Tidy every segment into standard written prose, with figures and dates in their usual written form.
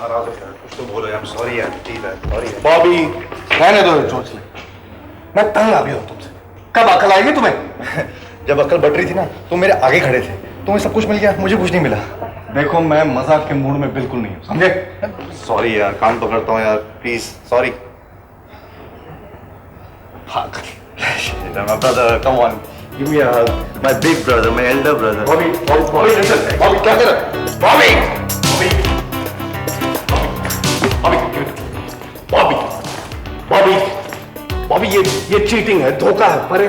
नाराज हो यार, कुछ तो बोलो यार, सॉरी यार, प्लीज यार, सॉरी यार। बॉबी रहने दो चोंच ले, मैं तंग आ गया हूं तुमसे। कब अकल आएगी तुम्हें? जब अकल बढ़ रही थी ना, तुम मेरे आगे खड़े थे, तुम्हें सब कुछ मिल गया, मुझे कुछ नहीं मिला। देखो मैं मजाक के मूड में बिल्कुल नहीं हूं, समझे? सॉरी यार, कान पकड़ता हूँ यार, please sorry. My brother, come on, give me a hug. My big brother, my elder brother. Bobby Bobby Bobby listen, Bobby क्या कर रहा है? बॉबी बॉबी बॉबी बॉबी ये चीटिंग है, धोखा है, परे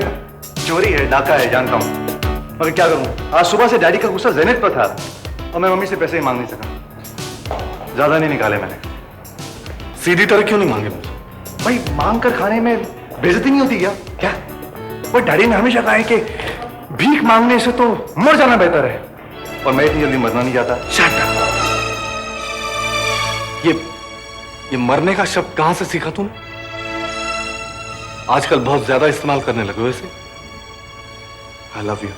चोरी है, डाका है, जानता हूँ, मगर क्या करूँ? आज सुबह से डैडी का गुस्सा जेनेट पर था और मैं मम्मी से पैसे ही मांग नहीं सका। ज्यादा नहीं निकाले मैंने। सीधी तरह क्यों नहीं मांगे मुझे? भाई मांग कर खाने में बेइज्जती नहीं होती क्या? क्या? पर डैडी ने हमेशा कहा है कि भीख मांगने से तो मर जाना बेहतर है, और मैं इतनी जल्दी मरना नहीं चाहता। Shut up. ये मरने का शब्द कहां से सीखा तुम? आजकल बहुत ज्यादा इस्तेमाल करने लगे हो इसे। I love you.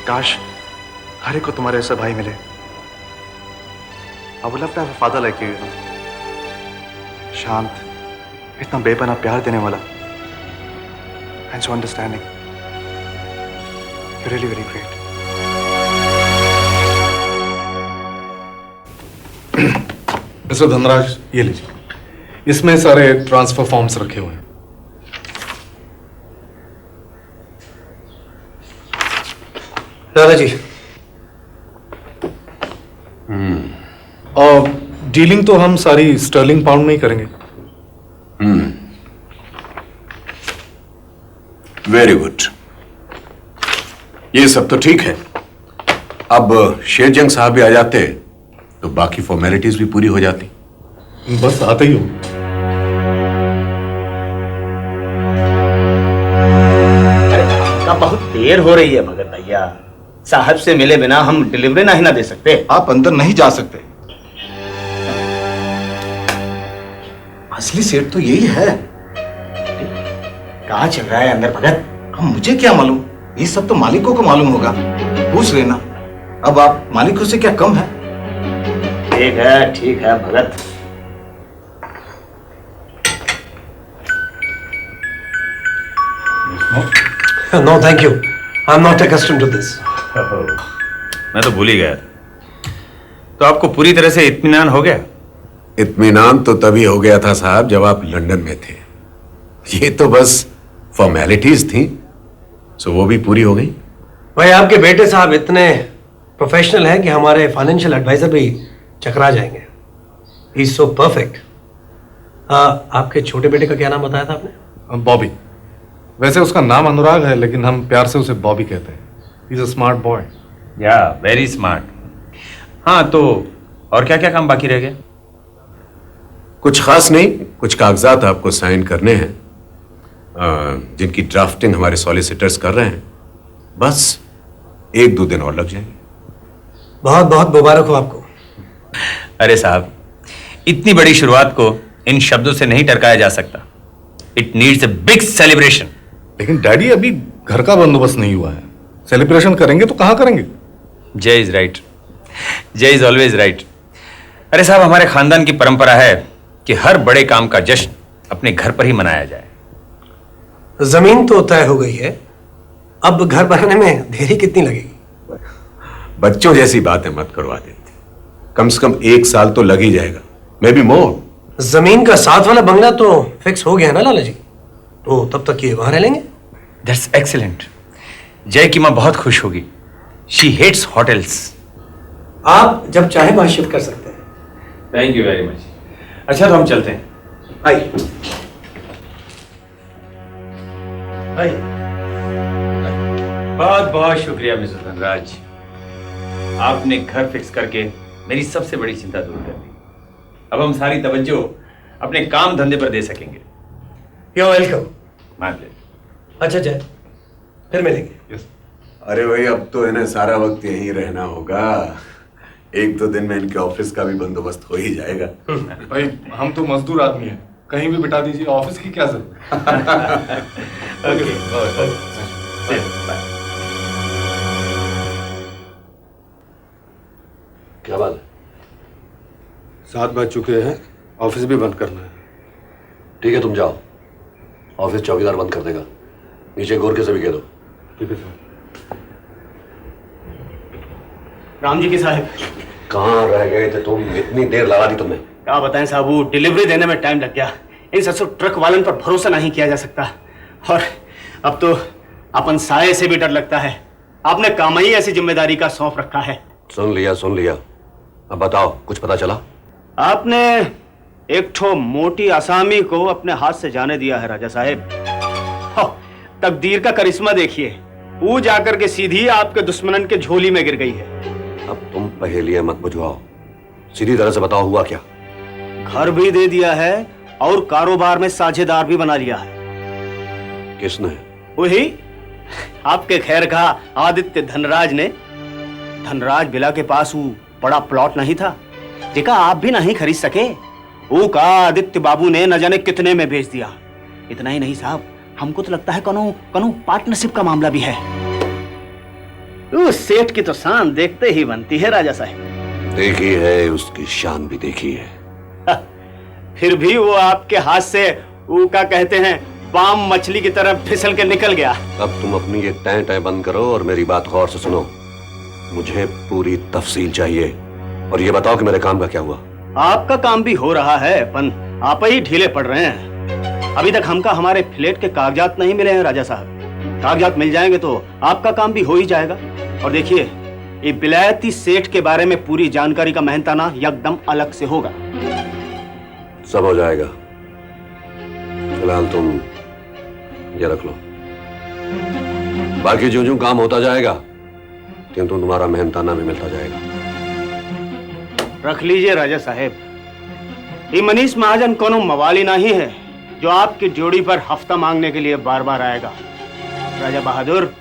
काश हर एक को तुम्हारे ऐसा भाई मिले। I would love to have a father like you, शांत, इतना बेपनाह प्यार देने वाला, and so understanding. You really very great. Mister Dhanraj, ये लीजिए, इसमें सारे ट्रांसफर फॉर्म्स रखे हुए हैं। दादाजी। और डीलिंग तो हम सारी स्टर्लिंग पाउंड में ही करेंगे। वेरी गुड, ये सब तो ठीक है। अब शेरजंग साहब भी आ जाते तो बाकी फॉर्मेलिटीज भी पूरी हो जाती। बस आते ही हो। अरे बहुत देर हो रही है मगर भैया, साहब से मिले बिना हम डिलीवरी नहीं ना दे सकते। आप अंदर नहीं जा सकते। असली सेठ तो यही है। कहाँ चल रहा है अंदर भगत? अब मुझे क्या मालूम, ये सब तो मालिकों को मालूम होगा, पूछ लेना। अब आप मालिकों से क्या कम है? ठीक है भगत। No, thank you. I'm not accustomed to this. मैं तो भूल ही गया। तो आपको पूरी तरह से इत्मीनान हो गया? इत्मीनान तो तभी हो गया था साहब जब आप लंदन में थे। ये तो बस फॉर्मेलिटीज थी, सो वो भी पूरी हो गई। भाई आपके बेटे साहब इतने प्रोफेशनल हैं कि हमारे फाइनेंशियल एडवाइजर भी चकरा जाएंगे। He is so perfect. आपके छोटे बेटे का क्या नाम बताया था आपने? बॉबी। वैसे उसका नाम अनुराग है, लेकिन हम प्यार से उसे बॉबी कहते हैं। He is a smart boy. या वेरी स्मार्ट। हाँ, तो और क्या क्या काम बाकी रह गए? कुछ खास नहीं, कुछ कागजात आपको साइन करने हैं, जिनकी ड्राफ्टिंग हमारे सॉलिसिटर्स कर रहे हैं। बस 1-2 दिन और लग जाएंगे। बहुत बहुत मुबारक हो आपको। अरे साहब, इतनी बड़ी शुरुआत को इन शब्दों से नहीं टरकाया जा सकता। It needs a big celebration. लेकिन डैडी, अभी घर का बंदोबस्त नहीं हुआ है। सेलिब्रेशन करेंगे तो कहाँ करेंगे? जय इज राइट। जय इज ऑलवेज राइट। अरे साहब, हमारे खानदान की परंपरा है कि हर बड़े काम का जश्न अपने घर पर ही मनाया जाए। जमीन तो तय हो गई है, अब घर बनाने में देरी कितनी लगेगी? बच्चों जैसी बातें मत करवा देते। कम से कम 1 साल तो लग ही जाएगा, मे बी मोर। जमीन का साथ वाला बंगला तो फिक्स हो गया ना लाला जी, तो तब तक ये वहां रह लेंगे। That's excellent. जय की माँ बहुत खुश होगी। She hates hotels. आप जब चाहे वहां शिफ्ट कर सकते हैं। Thank you very much. अच्छा, तो हम चलते हैं। आइए आइए। बहुत बहुत शुक्रिया मिस्टर धनराज, आपने घर फिक्स करके मेरी सबसे बड़ी चिंता दूर कर दी। अब हम सारी तवज्जो अपने काम धंधे पर दे सकेंगे। You are welcome. My pleasure. अच्छा जय, फिर मिलेंगे। अरे भाई, अब तो इन्हें सारा वक्त यहीं रहना होगा। 1-2 दिन में इनके ऑफिस का भी बंदोबस्त हो ही जाएगा। भाई हम तो मजदूर आदमी हैं, कहीं भी बिठा दीजिए, ऑफिस की क्या जरूरत। क्या बात है? 7 बज चुके हैं, ऑफिस भी बंद करना है। ठीक है, तुम जाओ। ऑफिस चौकीदार बंद कर देगा। नीचे गोरखे से भी कह दो। ठीक है सर। राम जी के साहब, कहाँ रह गए थे तुम? इतनी देर लगा दी तुमने। क्या बताएं साहब, वो डिलीवरी देने में टाइम लग गया। इन ससुर ट्रक वालन पर भरोसा नहीं किया जा सकता, और अब तो अपन साये से भी डर लगता है। आपने काम ही ऐसी जिम्मेदारी का सौंप रखा है। सुन लिया सुन लिया। अब बताओ, कुछ पता चला? आपने एक ठो मोटी आसामी को अपने हाथ से जाने दिया है राजा साहेब। तकदीर का करिश्मा देखिए, वो जाकर के सीधी आपके दुश्मनन के झोली में गिर गई है। अब तुम पहेलियां मत बुझवाओ, सीधी तरह से बताओ हुआ क्या? घर भी दे दिया है और कारोबार में साझेदार भी बना लिया है। किसने? वही आपके खैर का आदित्य धनराज ने। धनराज बिला के पास वो बड़ा प्लॉट नहीं था जिका आप भी नहीं खरीद सके, वो का आदित्य बाबू ने न जाने कितने में बेच दिया। इतना ही नहीं साहब, हमको तो लगता है कनो पार्टनरशिप का मामला भी है। उस सेठ की तो शान देखते ही बनती है राजा साहब। देखी है, उसकी शान भी देखी है। फिर भी वो आपके हाथ से वो क्या कहते हैं, बाम मछली की तरह फिसल के निकल गया। अब तुम अपनी ये टैं टैं बंद करो और मेरी बात गौर से सुनो। मुझे पूरी तफसील चाहिए, और ये बताओ कि मेरे काम का क्या हुआ। आपका काम भी हो रहा है, पन आप ही ढीले पड़ रहे हैं। अभी तक हमका हमारे फ्लैट के कागजात नहीं मिले हैं राजा साहब। कागजात मिल जाएंगे तो आपका काम भी हो ही जाएगा। और देखिए, ये विलायती सेठ के बारे में पूरी जानकारी का मेहनताना एकदम अलग से होगा। सब हो जाएगा। फिलहाल तुम ये रख लो, बाकी जो जो काम होता जाएगा त्यों तुम्हारा मेहनताना भी मिलता जाएगा। रख लीजिए राजा साहेब। ये मनीष महाजन कोनो मवाली नहीं है जो आपकी जोड़ी पर हफ्ता मांगने के लिए बार बार आएगा। राजा बहादुर,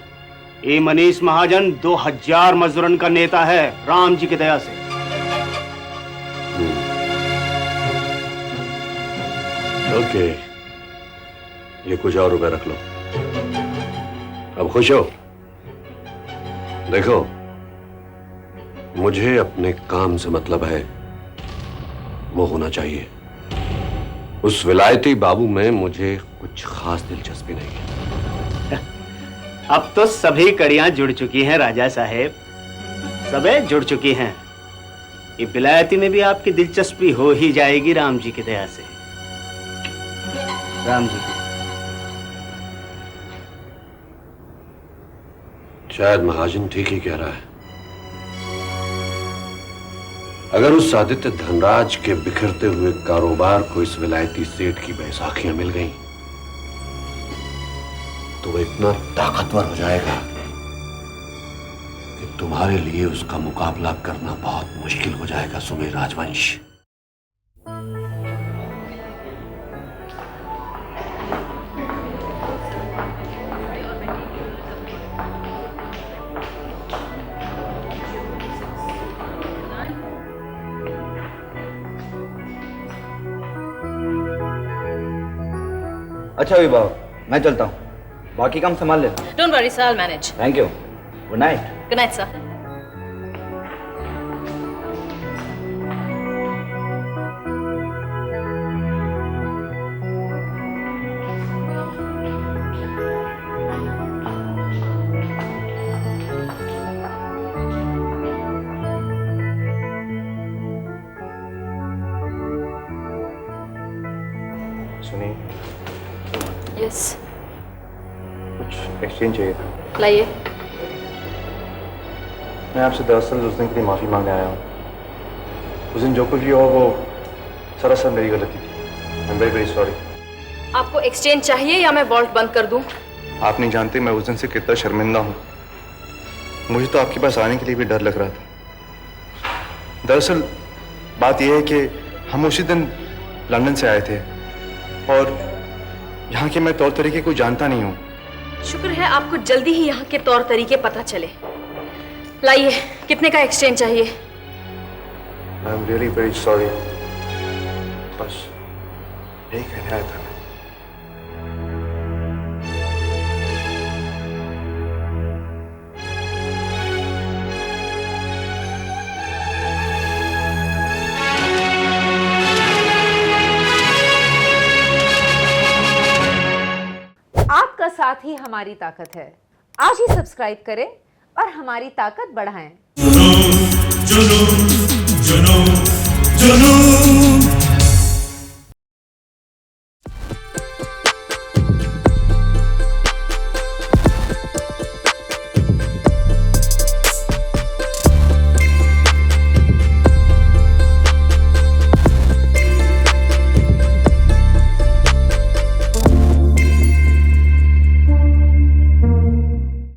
ये मनीष महाजन 2000 मजदूरन का नेता है, राम जी की दया से। ओके, ये कुछ और रुपए रख लो। अब खुश हो? देखो, मुझे अपने काम से मतलब है, वो होना चाहिए। उस विलायती बाबू में मुझे कुछ खास दिलचस्पी नहीं है। अब तो सभी कड़ियां जुड़ चुकी हैं राजा साहेब, सबे जुड़ चुकी हैं। ये विलायती में भी आपकी दिलचस्पी हो ही जाएगी राम जी की दया से। राम जी की। शायद महाजन ठीक ही कह रहा है। अगर उस आदित्य धनराज के बिखरते हुए कारोबार को इस विलायती सेठ की बैसाखियां मिल गईं, तो वह इतना ताकतवर हो जाएगा कि तुम्हारे लिए उसका मुकाबला करना बहुत मुश्किल हो जाएगा, सुमेर राजवंश। अच्छा विभाग, मैं चलता हूँ, बाकी काम संभाल लेना। Don't worry, sir, I'll manage. Thank you. Good night. Good night, sir. सुनिए, Yes. कुछ एक्सचेंज चाहिए था। लाइए। मैं आपसे दरअसल उस दिन के लिए माफ़ी मांगने आया हूँ। उस दिन जो कुछ भी हुआ वो सरासर मेरी गलती थी। I am very very sorry. आपको एक्सचेंज चाहिए या मैं वॉल्ट बंद कर दूं? आप नहीं जानते मैं उस दिन से कितना शर्मिंदा हूँ। मुझे तो आपके पास आने के लिए भी डर लग रहा था। दरअसल बात यह है कि हम उसी दिन लंदन से आए थे और यहाँ के मैं तौर तरीके को जानता नहीं हूँ। शुक्र है आपको जल्दी ही यहाँ के तौर तरीके पता चले। लाइए, कितने का एक्सचेंज चाहिए? I am really very sorry. बस यही कहने आया था। साथ ही हमारी ताकत है। आज ही सब्सक्राइब करें और हमारी ताकत बढ़ाएं। जुनून, जुनून, जुनून, जुनून।